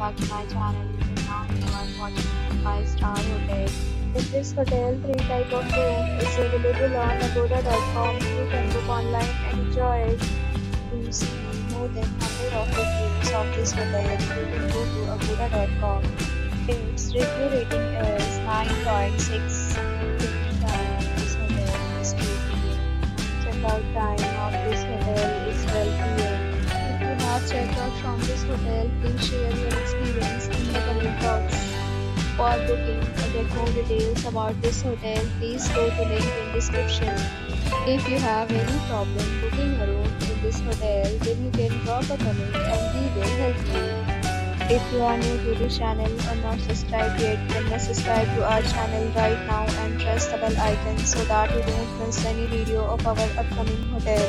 back to my channel. And now you are watching a 5-star hotel. In this hotel, three type of room is available on agoda.com. You can book online and enjoy it. To see more than 100 of reviews of this hotel, you can go to agoda.com. Its review rating is 9.6. This hotel is creepy. Check-out time of this hotel is 12 p.m. If you have checked out from this hotel, please share your experience in the comment box. For booking or get more details about this hotel, please go to link in description. If you have any problem booking a room in this hotel, then you can drop a comment and we will help you. If you are new to this channel or not subscribed yet, then must subscribe to our channel right now and press the bell icon so that you don't miss any video of our upcoming hotel.